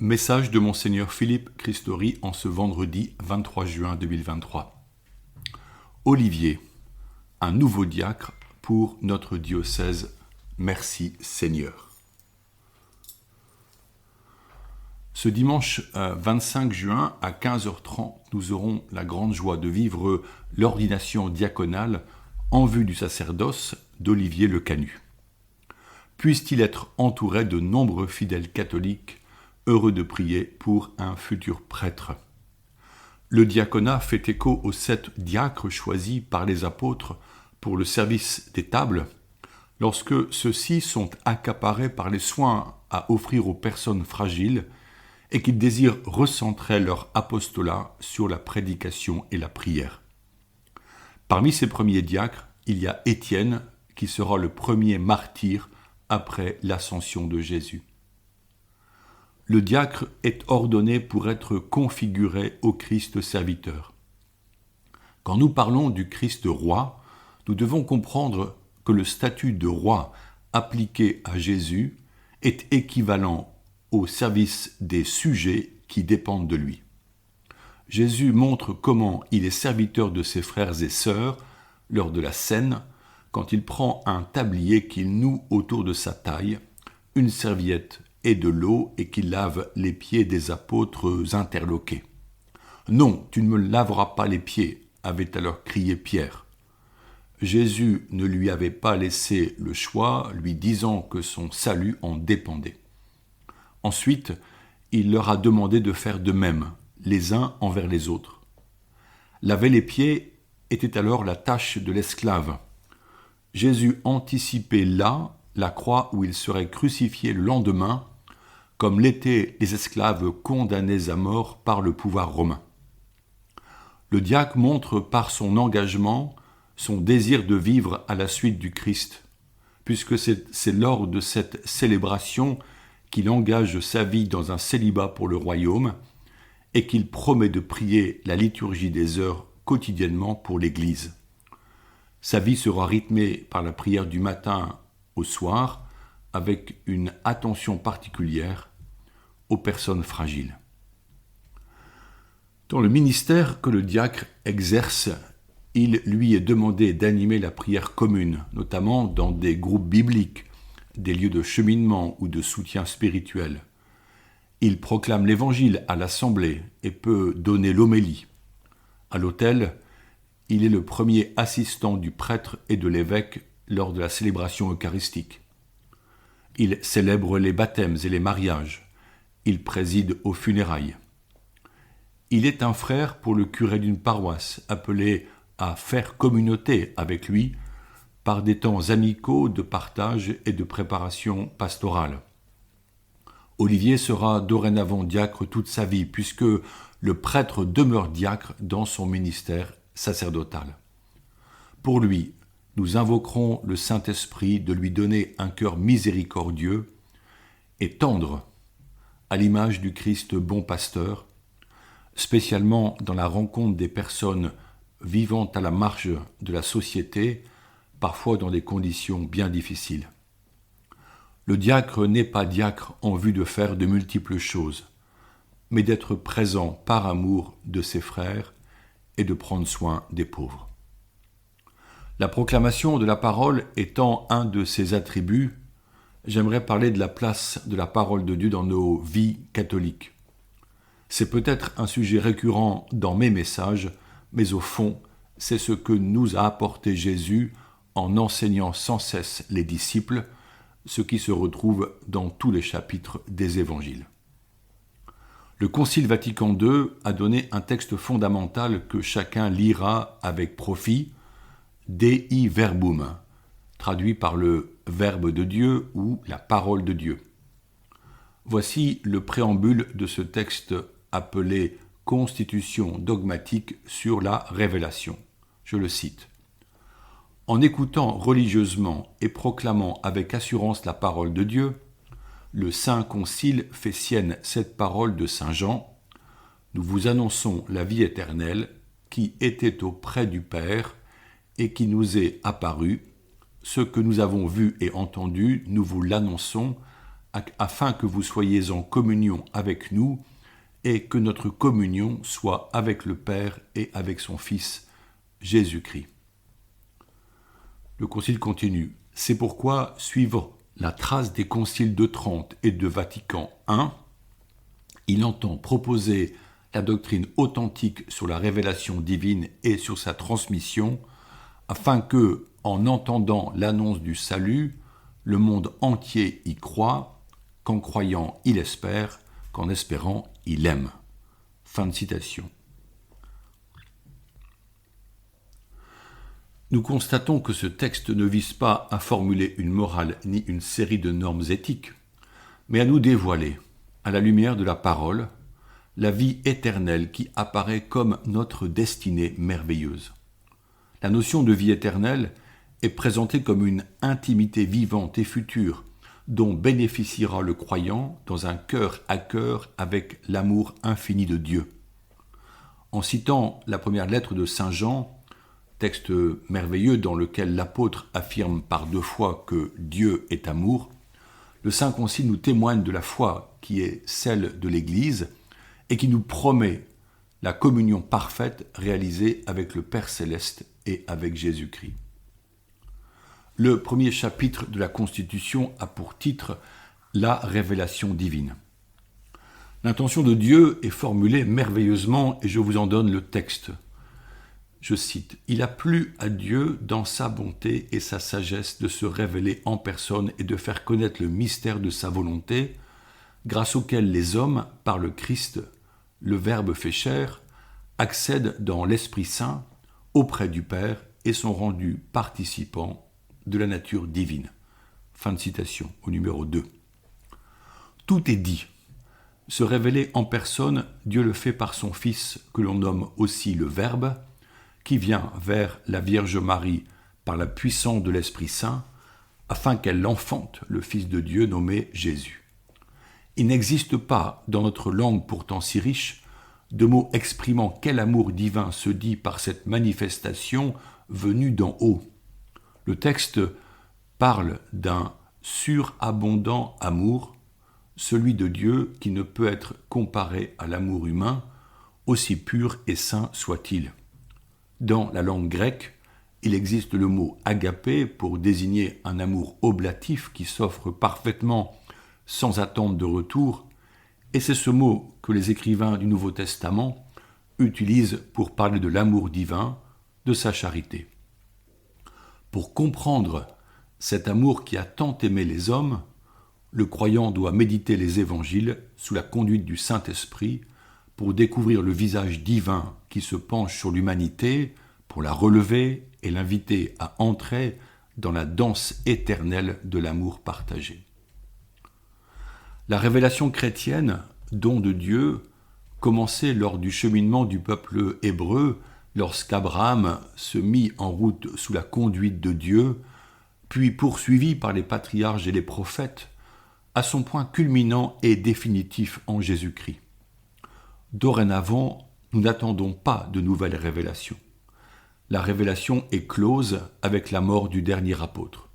Message de Monseigneur Philippe Christori en ce vendredi 23 juin 2023. Olivier, un nouveau diacre pour notre diocèse. Merci Seigneur. Ce dimanche 25 juin à 15h30, nous aurons la grande joie de vivre l'ordination diaconale en vue du sacerdoce d'Olivier Le Canut. Puisse-t-il être entouré de nombreux fidèles catholiques heureux de prier pour un futur prêtre. Le diaconat fait écho aux 7 diacres choisis par les apôtres pour le service des tables, lorsque ceux-ci sont accaparés par les soins à offrir aux personnes fragiles et qu'ils désirent recentrer leur apostolat sur la prédication et la prière. Parmi ces premiers diacres, il y a Étienne qui sera le premier martyr après l'ascension de Jésus. Le diacre est ordonné pour être configuré au Christ serviteur. Quand nous parlons du Christ roi, nous devons comprendre que le statut de roi appliqué à Jésus est équivalent au service des sujets qui dépendent de lui. Jésus montre comment il est serviteur de ses frères et sœurs lors de la scène, quand il prend un tablier qu'il noue autour de sa taille, une serviette et de l'eau et qu'il lave les pieds des apôtres interloqués. « Non, tu ne me laveras pas les pieds » avait alors crié Pierre. Jésus ne lui avait pas laissé le choix, lui disant que son salut en dépendait. Ensuite, il leur a demandé de faire de même, les uns envers les autres. Laver les pieds était alors la tâche de l'esclave. Jésus anticipait là la croix où il serait crucifié le lendemain, comme l'étaient les esclaves condamnés à mort par le pouvoir romain. Le diacre montre par son engagement son désir de vivre à la suite du Christ, puisque c'est lors de cette célébration qu'il engage sa vie dans un célibat pour le royaume et qu'il promet de prier la liturgie des heures quotidiennement pour l'Église. Sa vie sera rythmée par la prière du matin au soir, avec une attention particulière aux personnes fragiles. Dans le ministère que le diacre exerce, il lui est demandé d'animer la prière commune, notamment dans des groupes bibliques, des lieux de cheminement ou de soutien spirituel. Il proclame l'évangile à l'assemblée et peut donner l'homélie. À l'autel, il est le premier assistant du prêtre et de l'évêque lors de la célébration eucharistique. Il célèbre les baptêmes et les mariages. Il préside aux funérailles. Il est un frère pour le curé d'une paroisse, appelé à faire communauté avec lui par des temps amicaux de partage et de préparation pastorale. Olivier sera dorénavant diacre toute sa vie, puisque le prêtre demeure diacre dans son ministère sacerdotal. Pour lui, nous invoquerons le Saint-Esprit de lui donner un cœur miséricordieux et tendre, à l'image du Christ bon pasteur, spécialement dans la rencontre des personnes vivant à la marge de la société, parfois dans des conditions bien difficiles. Le diacre n'est pas diacre en vue de faire de multiples choses, mais d'être présent par amour de ses frères et de prendre soin des pauvres. La proclamation de la parole étant un de ses attributs, j'aimerais parler de la place de la parole de Dieu dans nos vies catholiques. C'est peut-être un sujet récurrent dans mes messages, mais au fond, c'est ce que nous a apporté Jésus en enseignant sans cesse les disciples, ce qui se retrouve dans tous les chapitres des évangiles. Le Concile Vatican II a donné un texte fondamental que chacun lira avec profit, Dei Verbum, traduit par le Verbe de Dieu ou la Parole de Dieu. Voici le préambule de ce texte appelé Constitution dogmatique sur la révélation. Je le cite. En écoutant religieusement et proclamant avec assurance la parole de Dieu, le Saint Concile fait sienne cette parole de Saint Jean. Nous vous annonçons la vie éternelle qui était auprès du Père et qui nous est apparu. Ce que nous avons vu et entendu, nous vous l'annonçons afin que vous soyez en communion avec nous et que notre communion soit avec le Père et avec son Fils, Jésus-Christ. Le concile continue. C'est pourquoi, suivant la trace des conciles de Trente et de Vatican I, il entend proposer la doctrine authentique sur la révélation divine et sur sa transmission, afin que, en entendant l'annonce du salut, le monde entier y croit, qu'en croyant il espère, qu'en espérant il aime. Fin de citation. Nous constatons que ce texte ne vise pas à formuler une morale ni une série de normes éthiques, mais à nous dévoiler, à la lumière de la parole, la vie éternelle qui apparaît comme notre destinée merveilleuse. La notion de vie éternelle est présentée comme une intimité vivante et future dont bénéficiera le croyant dans un cœur à cœur avec l'amour infini de Dieu. En citant la première lettre de Saint Jean, texte merveilleux dans lequel l'apôtre affirme par 2 fois que Dieu est amour, le Saint Concile nous témoigne de la foi qui est celle de l'Église et qui nous promet la communion parfaite réalisée avec le Père Céleste et avec Jésus-Christ. Le premier chapitre de la Constitution a pour titre « La révélation divine ». L'intention de Dieu est formulée merveilleusement et je vous en donne le texte. Je cite, « Il a plu à Dieu dans sa bonté et sa sagesse de se révéler en personne et de faire connaître le mystère de sa volonté, grâce auquel les hommes, par le Christ, le Verbe fait chair, accèdent dans l'Esprit Saint auprès du Père et sont rendus participants de la nature divine. » Fin de citation, au numéro 2. Tout est dit. Se révéler en personne, Dieu le fait par son Fils, que l'on nomme aussi le Verbe, qui vient vers la Vierge Marie par la puissance de l'Esprit Saint, afin qu'elle enfante le Fils de Dieu nommé Jésus. Il n'existe pas, dans notre langue pourtant si riche, de mots exprimant quel amour divin se dit par cette manifestation venue d'en haut. Le texte parle d'un surabondant amour, celui de Dieu qui ne peut être comparé à l'amour humain, aussi pur et saint soit-il. Dans la langue grecque, il existe le mot agapé pour désigner un amour oblatif qui s'offre parfaitement sans attente de retour, et c'est ce mot que les écrivains du Nouveau Testament utilisent pour parler de l'amour divin, de sa charité. Pour comprendre cet amour qui a tant aimé les hommes, le croyant doit méditer les évangiles sous la conduite du Saint-Esprit pour découvrir le visage divin qui se penche sur l'humanité, pour la relever et l'inviter à entrer dans la danse éternelle de l'amour partagé. La révélation chrétienne, don de Dieu, commençait lors du cheminement du peuple hébreu, lorsqu'Abraham se mit en route sous la conduite de Dieu, puis poursuivi par les patriarches et les prophètes, à son point culminant et définitif en Jésus-Christ. Dorénavant, nous n'attendons pas de nouvelles révélations. La révélation est close avec la mort du dernier apôtre.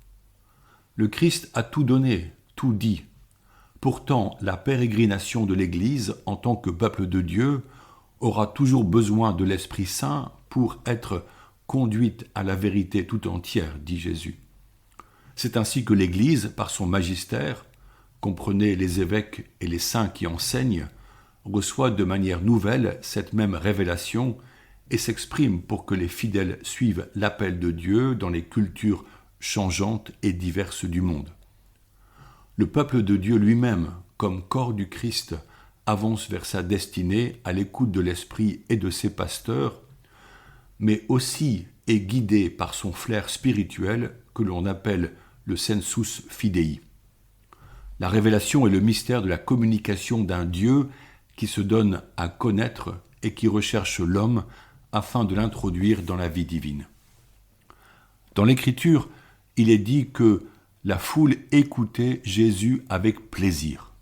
Le Christ a tout donné, tout dit. Pourtant, la pérégrination de l'Église, en tant que peuple de Dieu, aura toujours besoin de l'Esprit Saint pour être conduite à la vérité tout entière, dit Jésus. C'est ainsi que l'Église, par son magistère, comprenez les évêques et les saints qui enseignent, reçoit de manière nouvelle cette même révélation et s'exprime pour que les fidèles suivent l'appel de Dieu dans les cultures changeantes et diverses du monde. Le peuple de Dieu lui-même, comme corps du Christ, avance vers sa destinée à l'écoute de l'Esprit et de ses pasteurs, mais aussi est guidé par son flair spirituel que l'on appelle le sensus fidei. La révélation est le mystère de la communication d'un Dieu qui se donne à connaître et qui recherche l'homme afin de l'introduire dans la vie divine. Dans l'Écriture, il est dit que la foule écoutait Jésus avec plaisir.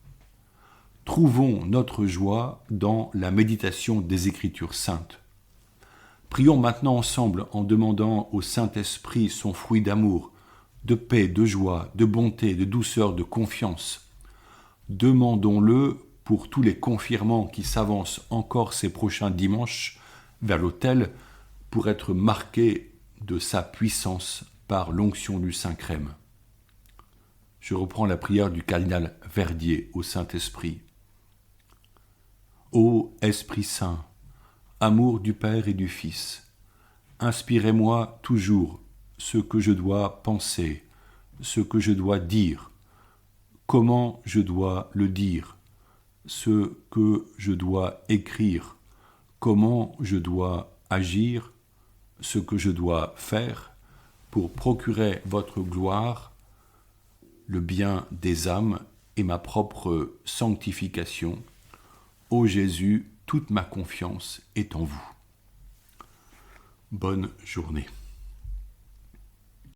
Trouvons notre joie dans la méditation des Écritures saintes. Prions maintenant ensemble en demandant au Saint-Esprit son fruit d'amour, de paix, de joie, de bonté, de douceur, de confiance, Demandons-le pour tous les confirmants qui s'avancent encore ces prochains dimanches vers l'autel pour être marqués de sa puissance par l'onction du Saint-Crème. Je reprends la prière du cardinal Verdier au Saint-Esprit. Ô Esprit Saint, amour du Père et du Fils, inspirez-moi toujours ce que je dois penser, ce que je dois dire, comment je dois le dire, ce que je dois écrire, comment je dois agir, ce que je dois faire pour procurer votre gloire, le bien des âmes et ma propre sanctification. Ô Jésus, toute ma confiance est en vous. Bonne journée.